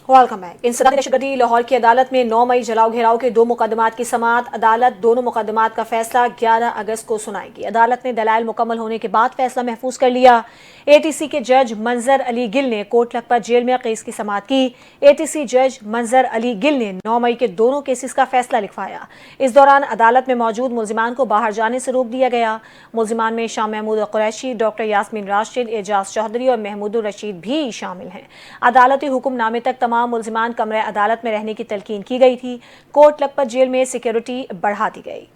Welcome back. इंसदाद दहशतगर्दी लाहौर की अदालत में 9 मई जलाओ घेराव के 2 मुकदमात की समाअत। अदालत दोनों मुकदमात का फैसला 11 अगस्त को सुनाएगी। अदालत ने दलाइल मुकम्मल होने के बाद फैसला महफूज कर लिया। एटीसी के जज मंजर अली गिल ने कोट लखपत जेल में केस की समाअत की। एटीसी जज मंजर अली गिल ने 9 मई के दोनों केसेस का फैसला लिखवाया। इस दौरान अदालत में मौजूद मुल्जिमान को बाहर जाने से रोक दिया गया। मुल्जिमान में शाह महमूद कुरैशी, डॉक्टर यास्मीन राशिद, एजाज चौधरी और महमूद रशीद भी शामिल हैं। अदालती हुक्मनामे तक तमाम मुल्जिमान कमरे अदालत में रहने की तलकीन की गई थी। कोट लखपत जेल में सिक्योरिटी बढ़ा दी गई।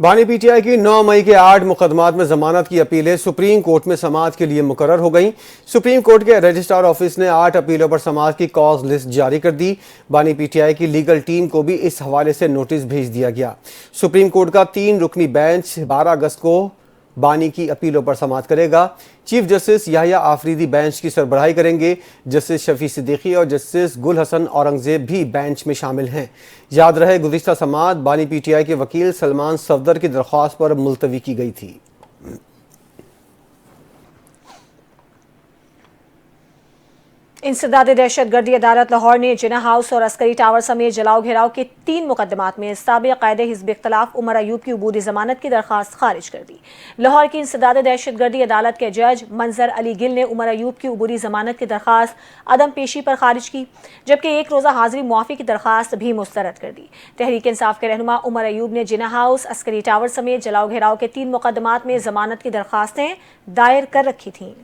बानी पीटीआई की 9 मई के 8 मुकदमात में जमानत की अपीलें सुप्रीम कोर्ट में समाअत के लिए मुकर्रर हो गईं। सुप्रीम कोर्ट के रजिस्ट्रार ऑफिस ने 8 अपीलों पर समाअत की कॉज लिस्ट जारी कर दी। बानी पीटीआई की लीगल टीम को भी इस हवाले से नोटिस भेज दिया गया। सुप्रीम कोर्ट का 3 रुकनी बेंच 12 अगस्त को बानी की अपीलों पर समाअत करेगा। Chief justice Yahya Afridi bench की सरबराही करेंगे। जस्टिस शफी सिद्दीकी और जस्टिस गुल हसन औरंगजेब भी बेंच में शामिल हैं। याद रहे, गुज़िश्ता समाअत बानी पीटीआई के वकील सलमान सफदर की दरख्वास्त पर मुलतवी की गई थी। इंसदाद दहशतगर्दी अदालत लाहौर ने जिना हाउस और अस्करी टावर समेत जलाओ घेराव के 3 मुकदमात में साबिक़ क़ायदे हिज़्ब इख्तिलाफ उमर अयूब की उबूदी ज़मानत की दरख्वास्त खारिज कर दी। लाहौर की इंसदाद दहशतगर्दी अदालत के जज मंजर अली गिल ने उमर अयूब की उबूदी ज़मानत की दरख्वास्त अदम पेशी पर खारिज की, जबकि एक रोज़ा हाज़िरी मुआफ़ी की दरख्वास्त भी मुस्तरद कर दी। तहरीक इंसाफ के रहनुमा उमर अयूब ने जिना हाउस, अस्करी टावर समेत जलाओ घेराव के 3 मुकदमात में ज़मानत की दरख्वास्तें दायर कर रखी थीं।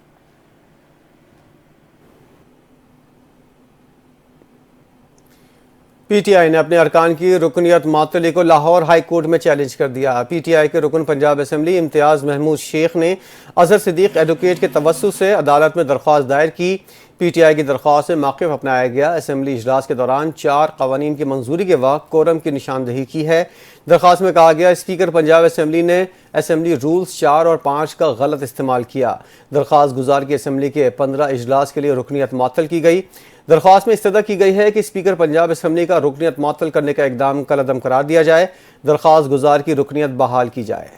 पीटीआई ने अपने अरकान की रुकनियत मातली को लाहौर हाई कोर्ट में चैलेंज कर दिया। पीटीआई के रुकन पंजाब असम्बली इम्तियाज़ महमूद शेख ने अजहर सिद्दीक एडवोकेट के तवस्सुत से अदालत में दरख्वास्त दायर की। पीटीआई की दरख्वास्त में मौक़िफ़ अपनाया गया। असम्बली इजलास के दौरान 4 क़वानीन की मंजूरी के वक्त कोरम की निशानदही की है। दरख्वास्त में कहा गया, स्पीकर पंजाब असम्बली ने असम्बली रूल्स 4 और 5 का गलत इस्तेमाल किया। दरख्वास्त गुजार की असम्बली के 15 इजलास के लिए रुकनियत मुअत्तल की गई। दरख्वास्त में इस्तदा की गई है कि स्पीकर पंजाब असम्बली का रुकनियत मुअत्तल करने का इक़दाम कलअदम करार दिया जाए। दरख्वास्त गुजार की रुकनियत बहाल की जाए।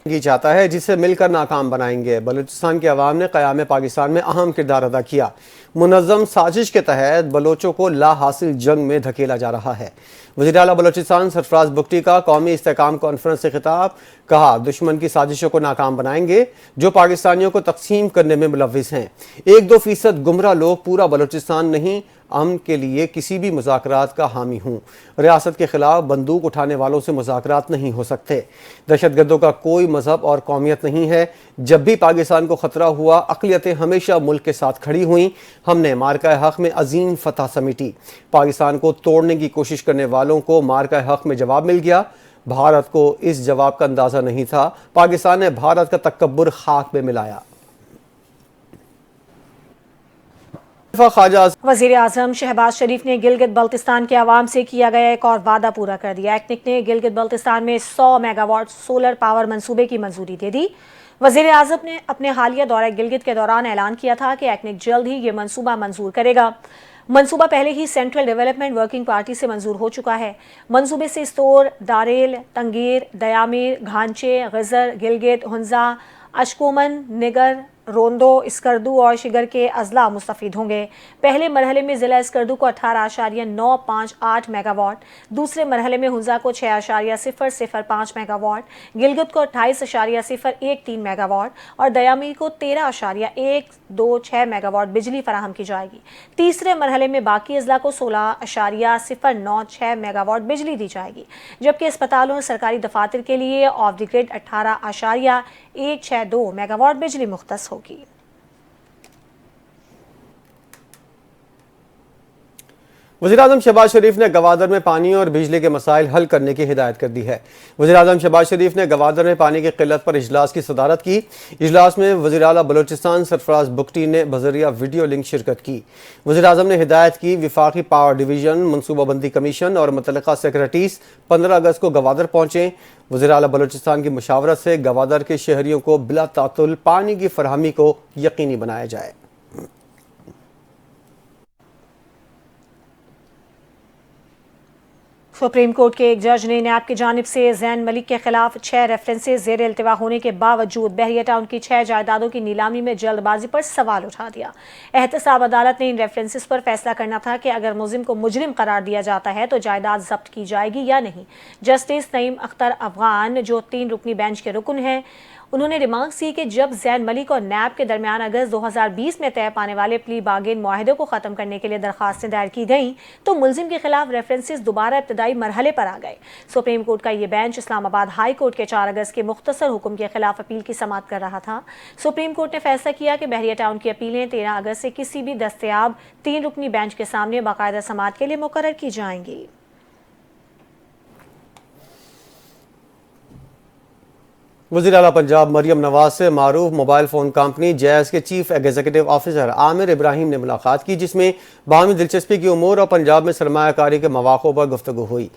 की चाहता है जिसे मिलकर नाकाम बनाएंगे। बलूचिस्तान की आवाम ने क़याम पाकिस्तान में अहम किरदार अदा किया। मुनज़्ज़म साजिश के तहत बलोचों को ला हासिल जंग में धकेला जा रहा है। वज़ीर आला बलोचिस्तान सरफराज बुगटी का कौमी इस्तेहकाम कॉन्फ्रेंस से खिताब, कहा दुश्मन की साजिशों को नाकाम बनाएंगे जो पाकिस्तानियों को तकसीम करने में मुलव्विस हैं। 1-2% गुमराह लोग पूरा बलोचिस्तान नहीं, अमन के लिए किसी भी मुज़ाकरात का हामी हूँ। रियासत के खिलाफ बंदूक उठाने वालों से मुज़ाकरात नहीं हो सकते। दहशतगर्दों का कोई मजहब और कौमियत नहीं है। जब भी पाकिस्तान को ख़तरा हुआ, अक़लियतें हमेशा मुल्क के साथ खड़ी हुई। हमने मार्का हक़ में अजीम फतह समेटी। पाकिस्तान को तोड़ने की कोशिश करने वालों को मार्का हक़ में जवाब मिल गया। भारत को इस जवाब का अंदाज़ा नहीं था। पाकिस्तान ने भारत का तकब्बुर खाक में मिलाया। वज़ीर आज़म शहबाज शरीफ ने गिलगित बल्तिस्तान के अवाम से किया गया एक और वादा पूरा कर दिया। एक्निक ने गिलगित बल्तिस्तान में 100 मेगावाट सोलर पावर मंसूबे की मंजूरी दे दी। वज़ीर आज़म ने अपने हालिया दौरे गिलगित के दौरान ऐलान किया था कि एक्निक जल्द ही ये मंसूबा मंजूर करेगा। मंसूबा पहले ही सेंट्रल डेवलपमेंट वर्किंग पार्टी से मंजूर हो चुका है। मंसूबे से स्तोर, दारेल, तंगीर, दयामीर, घांचे, गजर, गिलगित, हुंजा, अशकोमन, निगर, रोंदो, स्कर्दू और शिगर के अजला मुस्तफ़ीद होंगे। पहले मरहले में ज़िला स्कर्दू को 18.958 मेगावाट, दूसरे मरहले में हुंजा को 6.005 मेगावाट, गिलगित को 28.013 मेगावाट और दयामीर को 13.126 मेगावाट बिजली फराहम की जाएगी। तीसरे मरहले में बाकी अजला को 16.096 मेगावाट बिजली दी जाएगी, जबकि अस्पतालों और सरकारी दफातर के लिए ऑफ द ग्रिड 18.162 मेगावाट बिजली मुख्तस होगी। वज़ीर-ए-आज़म शहबाज शरीफ ने गवादर में पानी और बिजली के मसाइल हल करने की हिदायत कर दी है। वज़ीर-ए-आज़म शहबाज शरीफ ने गवादर में पानी की किल्लत पर इजलास की सदारत की। इजलास में वज़ीर आला बलोचिस्तान सरफराज बुगटी ने बज़रिया वीडियो लिंक शिरकत की। वज़ीर-ए-आज़म ने हिदायत की विफाकी पावर डिवीज़न, मनसूबाबंदी कमीशन और मुतल्लिका सेक्रेटरीज 15 अगस्त को गवादर पहुँचें। वज़ीर आला बलोचिस्तान की मुशावरत से गवादर के शहरियों को बिला तातुल पानी की फरहमी को यकीनी बनाया जाए। سپریم کورٹ کے ایک جج نے نیب کی جانب سے زین ملک کے خلاف 6 ریفرنسز زیر التوا ہونے کے باوجود بحریہ ٹاؤن کی 6 جائیدادوں کی نیلامی میں جلد بازی پر سوال اٹھا دیا۔ احتساب عدالت نے ان ریفرنسز پر فیصلہ کرنا تھا کہ اگر ملزم کو مجرم قرار دیا جاتا ہے تو جائیداد ضبط کی جائے گی یا نہیں۔ جسٹس نعیم اختر افغان جو 3 رکنی بینچ کے رکن ہیں، انہوں نے ریمارکس کی کہ جب زین ملک اور نیب کے درمیان اگست 2020 میں طے پانے والے پلی بارگین معاہدے کو ختم کرنے کے لیے درخواستیں دائر کی گئیں تو ملزم کے خلاف ریفرنسز دوبارہ ابتدائی مرحلے پر آ گئے۔ سپریم کورٹ کا یہ بینچ اسلام آباد ہائی کورٹ کے 4 اگست کے مختصر حکم کے خلاف اپیل کی سماعت کر رہا تھا۔ سپریم کورٹ نے فیصلہ کیا کہ بحریہ ٹاؤن کی اپیلیں 13 اگست سے کسی بھی دستیاب 3 رکنی بینچ کے سامنے باقاعدہ سماعت کے لیے مقرر کی جائیں گی۔ وزیر اعلیٰ پنجاب مریم نواز سے معروف موبائل فون کمپنی جیز کے چیف ایگزیکٹو آفیسر عامر ابراہیم نے ملاقات کی، جس میں باہمی دلچسپی کی امور اور پنجاب میں سرمایہ کاری کے مواقع پر گفتگو ہوئی۔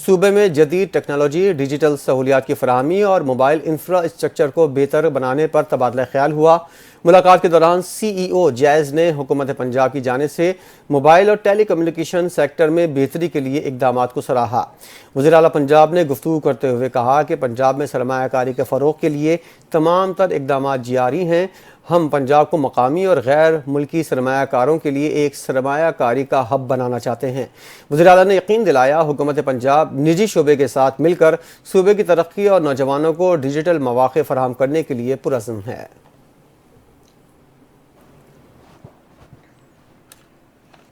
صوبے میں جدید ٹیکنالوجی، ڈیجیٹل سہولیات کی فراہمی اور موبائل انفراسٹرکچر کو بہتر بنانے پر تبادلہ خیال ہوا۔ ملاقات کے دوران سی ای او جیز نے حکومت پنجاب کی جانب سے موبائل اور ٹیلی کمیونیکیشن سیکٹر میں بہتری کے لیے اقدامات کو سراہا۔ وزیر اعلیٰ پنجاب نے گفتگو کرتے ہوئے کہا کہ پنجاب میں سرمایہ کاری کے فروغ کے لیے تمام تر اقدامات جاری ہیں۔ ہم پنجاب کو مقامی اور غیر ملکی سرمایہ کاروں کے لیے ایک سرمایہ کاری کا ہب بنانا چاہتے ہیں۔ وزیر اعلیٰ نے یقین دلایا حکومت پنجاب نجی شعبے کے ساتھ مل کر صوبے کی ترقی اور نوجوانوں کو ڈیجیٹل مواقع فراہم کرنے کے لیے پرعزم ہے۔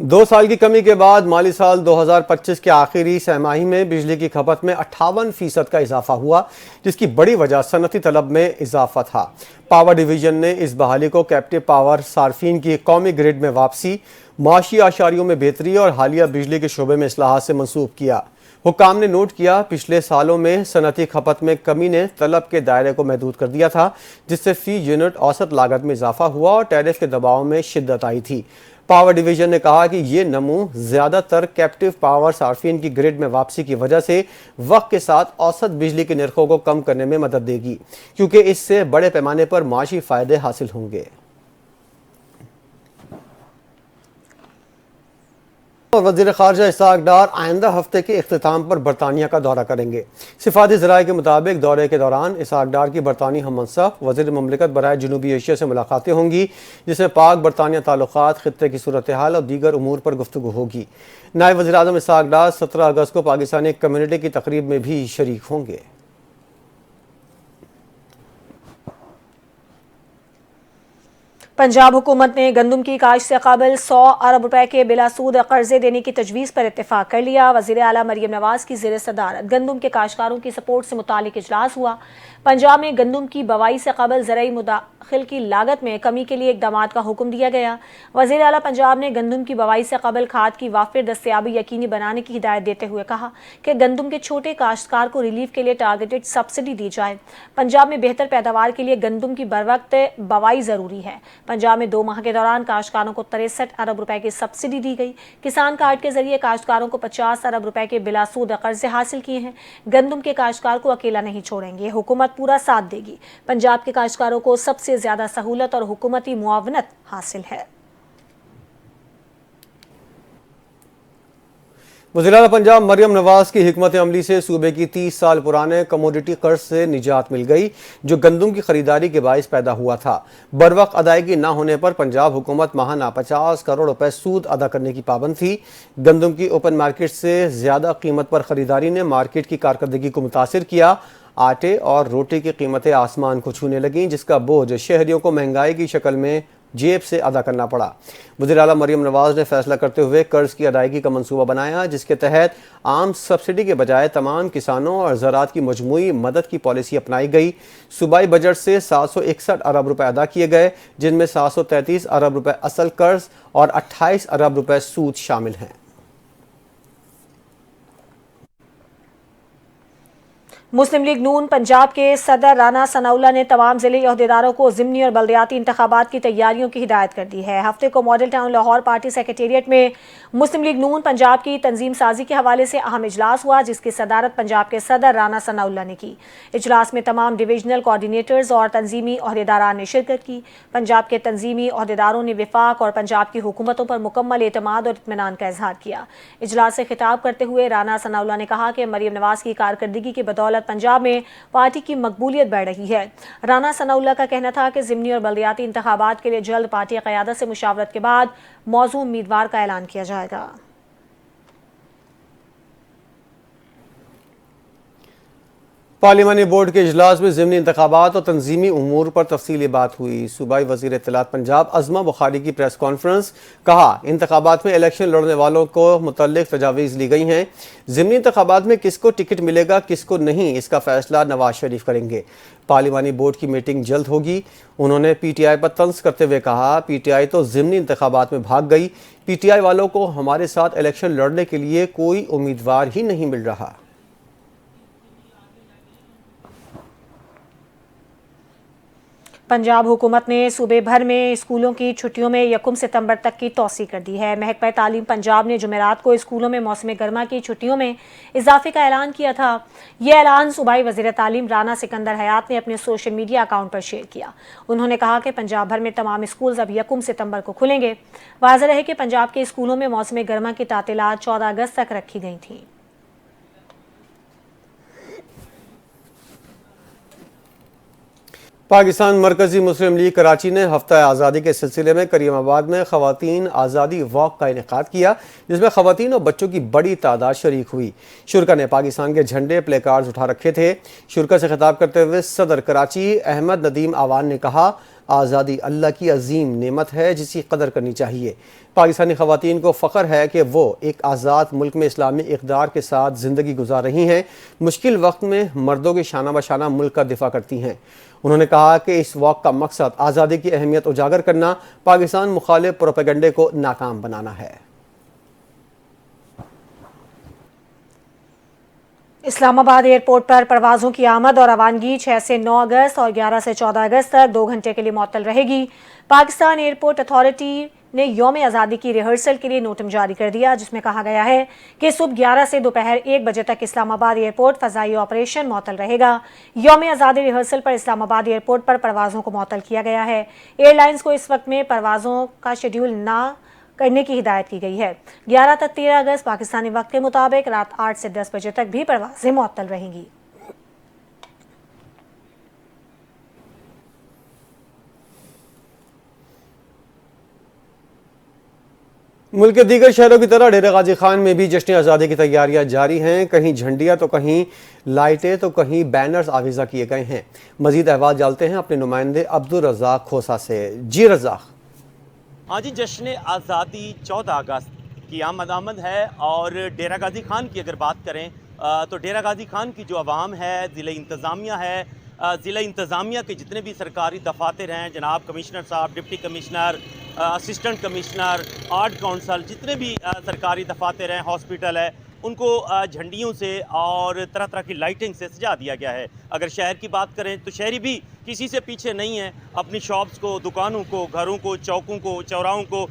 2 سال کی کمی کے بعد مالی سال 2025 کے آخری سہ ماہی میں بجلی کی کھپت میں 58% کا اضافہ ہوا، جس کی بڑی وجہ صنعتی طلب میں اضافہ تھا۔ پاور ڈویژن نے اس بحالی کو کیپٹیو پاور صارفین کی قومی گرڈ میں واپسی، معاشی اعشاریوں میں بہتری اور حالیہ بجلی کے شعبے میں اصلاحات سے منسوب کیا۔ حکام نے نوٹ کیا پچھلے سالوں میں صنعتی کھپت میں کمی نے طلب کے دائرے کو محدود کر دیا تھا، جس سے فی یونٹ اوسط لاگت میں اضافہ ہوا اور ٹیرف کے دباؤ میں شدت آئی تھی۔ پاور ڈویژن نے کہا کہ یہ نمو زیادہ تر کیپٹیو پاور صارفین کی گرڈ میں واپسی کی وجہ سے وقت کے ساتھ اوسط بجلی کے نرخوں کو کم کرنے میں مدد دے گی، کیونکہ اس سے بڑے پیمانے پر معاشی فائدے حاصل ہوں گے۔ اور وزیر خارجہ اسحاق ڈار آئندہ ہفتے کے اختتام پر برطانیہ کا دورہ کریں گے۔ سفارتی ذرائع کے مطابق دورے کے دوران اسحاق ڈار کی برطانوی ہم منصب وزیر مملکت برائے جنوبی ایشیا سے ملاقاتیں ہوں گی، جس میں پاک برطانیہ تعلقات، خطے کی صورتحال اور دیگر امور پر گفتگو ہوگی۔ نائب وزیر اعظم اسحاق ڈار 17 اگست کو پاکستانی کمیونٹی کی تقریب میں بھی شریک ہوں گے۔ پنجاب حکومت نے گندم کی کاشت سے قبل 100 ارب روپے کے بلا سود قرضے دینے کی تجویز پر اتفاق کر لیا۔ وزیر اعلیٰ مریم نواز کی زیر صدارت گندم کے کاشتکاروں کی سپورٹ سے متعلق اجلاس ہوا۔ پنجاب میں گندم کی بوائی سے قبل زرعی مداخل کی لاگت میں کمی کے لیے اقدامات کا حکم دیا گیا۔ وزیر اعلیٰ پنجاب نے گندم کی بوائی سے قبل کھاد کی وافر دستیابی یقینی بنانے کی ہدایت دیتے ہوئے کہا کہ گندم کے چھوٹے کاشتکار کو ریلیف کے لیے ٹارگیٹڈ سبسڈی دی جائے۔ پنجاب میں بہتر پیداوار کے لیے گندم کی بروقت بوائی ضروری ہے۔ پنجاب میں 2 ماہ کے دوران کاشتکاروں کو 63 ارب روپے کی سبسڈی دی گئی۔ کسان کارڈ کے ذریعے کاشتکاروں کو 50 ارب روپے کے بلا سود قرضے حاصل کیے ہیں۔ گندم کے کاشتکار کو اکیلا نہیں چھوڑیں گے، حکومت پورا ساتھ دے گی۔ پنجاب کے کاشتکاروں کو سب سے زیادہ سہولت اور حکومتی معاونت حاصل ہے۔ وزیر اعلیٰ پنجاب مریم نواز کی حکمت عملی سے صوبے کی 30 سال پرانے کموڈٹی قرض سے نجات مل گئی، جو گندم کی خریداری کے باعث پیدا ہوا تھا۔ بروقت ادائیگی نہ ہونے پر پنجاب حکومت ماہانہ 50 کروڑ روپے سود ادا کرنے کی پابند تھی۔ گندم کی اوپن مارکیٹ سے زیادہ قیمت پر خریداری نے مارکیٹ کی کارکردگی کو متاثر کیا۔ آٹے اور روٹی کی قیمتیں آسمان کو چھونے لگیں، جس کا بوجھ شہریوں کو مہنگائی کی شکل میں جیب سے ادا کرنا پڑا۔ وزیر اعلیٰ مریم نواز نے فیصلہ کرتے ہوئے قرض کی ادائیگی کا منصوبہ بنایا، جس کے تحت عام سبسڈی کے بجائے تمام کسانوں اور زراعت کی مجموعی مدد کی پالیسی اپنائی گئی۔ صوبائی بجٹ سے 761 ارب روپے ادا کیے گئے، جن میں 733 ارب روپے اصل قرض اور 28 ارب روپے سود شامل ہیں۔ मुस्लिम लीग नून पंजाब के सदर राना सनाउल्लाह ने तमाम जिले अहदेदारों को ज़िमनी और बल्दियाती इंतखाबात की तैयारियों की हिदायत कर दी है। हफ्ते को model town Lahore party secretariat में मुस्लिम लीग नून पंजाब की तंजीम साजी के हवाले से अहम इजलास हुआ, जिसकी सदारत पंजाब के सदर राना सनाउल्लाह ने की। इजलास में तमाम डिविजनल कोऑर्डिनेटर्स और तंजीमी अहदेदारान ने शिरकत की। पंजाब के तंजीमी अहदेदारों ने विफाक और पंजाब की हुकूमतों पर मुकम्मल एतमाद और इत्मीनान का इजहार किया। इजलास से खिताब करते हुए राना सनाउल्लाह ने कहा कि मरीम नवाज की कारकर्दगी की बदौलत पंजाब में पार्टी की मकबूलियत बढ़ रही है। राना सनाउल्लाह का कहना था कि ज़िमनी और बल्दियाती इंतखाबात के लिए जल्द पार्टी क़यादत से मुशावरत के बाद मौजू उम्मीदवार का ऐलान किया जाएगा। पार्लिमानी बोर्ड के इजलास में ज़िमनी इंतखाबात और तंजीमी उमूर पर तफसीली बात हुई। सूबाई वज़ीर इत्तलात पंजाब अज़मा बुखारी की प्रेस कॉन्फ्रेंस। कहा, इंतखाबात में इलेक्शन लड़ने वालों को मुतल्लिक़ तजावीज़ ली गई हैं। ज़िमनी इंतखाबात में किसको टिकट मिलेगा किसको नहीं, इसका फैसला नवाज शरीफ करेंगे। पार्लिमानी बोर्ड की मीटिंग जल्द होगी। उन्होंने PTI पर तंज करते हुए कहा, PTI तो ज़िमनी इंतखाबात में भाग गई। PTI वालों को हमारे साथ इलेक्शन लड़ने के लिए कोई उम्मीदवार ही नहीं मिल रहा। पंजाब हुकूमत ने सूबे भर में स्कूलों की छुट्टियों में 1 सितंबर तक की तौसी कर दी है। महकमा तालीम पंजाब ने जुमेरात को स्कूलों में मौसम गर्मा की छुट्टियों में इजाफे का ऐलान किया था। यह ऐलान सूबाई वज़ीर तालीम राना सिकंदर हयात ने अपने सोशल मीडिया अकाउंट पर शेयर किया। उन्होंने कहा कि पंजाब भर में तमाम स्कूल अब 1 सितंबर को खुलेंगे। वाज़ेह है कि पंजाब के स्कूलों में मौसम गर्मा की तातीलात 14 अगस्त तक रखी गई थीं। पाकिस्तान मरकजी मुस्लिम लीग कराची ने हफ्ता आज़ादी के सिलसिले में करीमाबाद में ख़वातीन आज़ादी वॉक का इनेकाद किया, जिसमें ख़वातीन और बच्चों की बड़ी तादाद शरीक हुई। शुरका ने पाकिस्तान के झंडे प्ले कार्ड्स उठा रखे थे। शुरका से खिताब करते हुए सदर कराची अहमद नदीम आवान ने कहा, आज़ादी अल्लाह की अजीम नेमत है जिसकी कदर करनी चाहिए। पाकिस्तानी ख़वातीन को फ़ख्र है कि वो एक आज़ाद मुल्क में इस्लामी इक़्तिदार के साथ ज़िंदगी गुजार रही हैं। मुश्किल वक्त में मर्दों के शाना बशाना मुल्क का दिफा करती हैं। उन्होंने कहा कि इस वॉक का मकसद आज़ादी की अहमियत उजागर करना, पाकिस्तान मुखालिफ प्रोपेगेंडे को नाकाम बनाना है। इस्लामाबाद एयरपोर्ट पर परवाज़ों की आमद और रवानगी 6 से 9 अगस्त और 11 से 14 अगस्त तक 2 घंटे के लिए मुअत्तल रहेगी। पाकिस्तान एयरपोर्ट अथॉरिटी ने यौम आज़ादी की रिहर्सल के लिए नोटम जारी कर दिया, जिसमें कहा गया है कि सुबह 11 से दोपहर 1 बजे तक इस्लामाबाद एयरपोर्ट फ़ज़ाई ऑपरेशन मुअत्तल रहेगा। यौम आज़ादी रिहर्सल पर इस्लामाबाद एयरपोर्ट पर परवाज़ों को मुअत्तल किया गया है। एयरलाइंस को इस वक्त में परवाज़ों का शेड्यूल ना करने की हिदायत की गई है। 11 तक 13 अगस्त पाकिस्तानी वक्त के मुताबिक रात 8 से 10 बजे तक भी परवाज़ें मुअत्तल रहेंगी। मुल्क के दीगर शहरों की तरह डेरा गाजी खान में भी जश्न आज़ादी की तैयारियां जारी हैं। कहीं झंडियां तो कहीं लाइटें तो कहीं बैनर्स आविज़ा किए गए हैं। मजीद अहवाल जानते हैं अपने नुमाइंदे अब्दुल रज़ाक खोसा से। जी रज़ाक। हाँ जी, जश्न आज़ादी 14 अगस्त की आमद है और डेरा गाजी खान की अगर बात करें तो डेरा गाजी खान की जो अवाम है, ज़िला इंतज़ामिया है, ज़िला इंतज़ामिया के जितने भी सरकारी दफातर हैं, जनाब कमिश्नर साहब, deputy commissioner, assistant commissioner, art council, जितने भी सरकारी दफातर हैं, हॉस्पिटल है, उनको झंडियों से और तरह तरह की लाइटिंग से सजा दिया गया है। अगर शहर की बात करें तो शहरी भी किसी से पीछे नहीं है। अपनी शॉप्स को, दुकानों को, घरों को, चौकों को, चौराहों को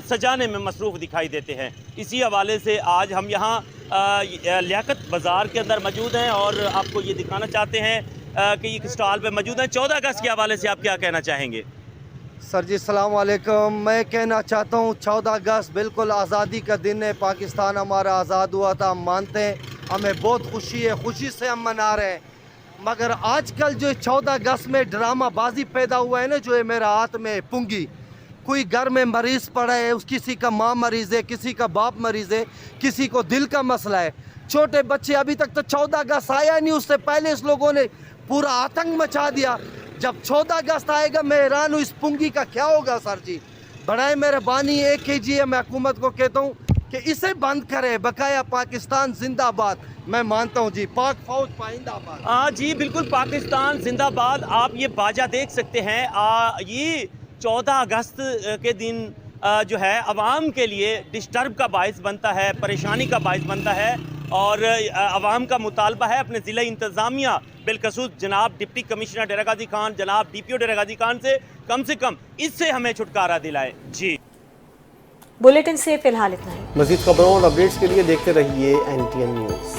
सजाने में मसरूफ़ दिखाई देते हैं। इसी हवाले से आज हम यहाँ लियाकत बाज़ार के अंदर मौजूद हैं और आपको ये दिखाना चाहते हैं कि एक स्टॉल पे मौजूद हैं। 14 अगस्त के हवाले से आप क्या कहना चाहेंगे? सर जी अस्सलाम वालेकुम। मैं कहना चाहता हूँ 14 अगस्त बिल्कुल आज़ादी का दिन है। पाकिस्तान हमारा आज़ाद हुआ था, हम मानते हैं, हमें बहुत खुशी है, खुशी से हम मना रहे हैं। मगर आजकल जो 14 अगस्त में ड्रामा बाजी पैदा हुआ है ना, जो है मेरा हाथ में पुंगी, कोई घर में मरीज़ पड़ा है, उस किसी का माँ मरीज़ है, किसी का बाप मरीज़ है, किसी को दिल का मसला है, छोटे बच्चे, अभी तक तो 14 अगस्त आया नहीं, उससे पहले इस लोगों ने पूरा आतंक मचा दिया। जब 14 अगस्त आएगा मैं हैरान हूँ इस पुंगी का क्या होगा। सर जी बड़ाए मेहरबानी एक कीजिए, मैं हुकूमत को कहता हूँ कि इसे बंद करे। बकाया पाकिस्तान जिंदाबाद। मैं मानता हूँ जी, पाक फौज पाइंदाबाद। हाँ जी बिल्कुल, पाकिस्तान जिंदाबाद। आप ये बाजा देख सकते हैं। ये 14 अगस्त के दिन जो है अवाम के लिए डिस्टर्ब का बायस बनता है, परेशानी का बायस बनता है। اور عوام کا مطالبہ ہے اپنے ضلع انتظامیہ بالخصوص جناب ڈپٹی کمشنر ڈیرہ غازی خان، جناب DPO ڈیرہ غازی خان سے کم اس سے ہمیں چھٹکارا دلائے. جی بلیٹن سے فی الحال اتنا ہی. مزید خبروں اور اپڈیٹس کے لیے دیکھتے رہیے NTN نیوز.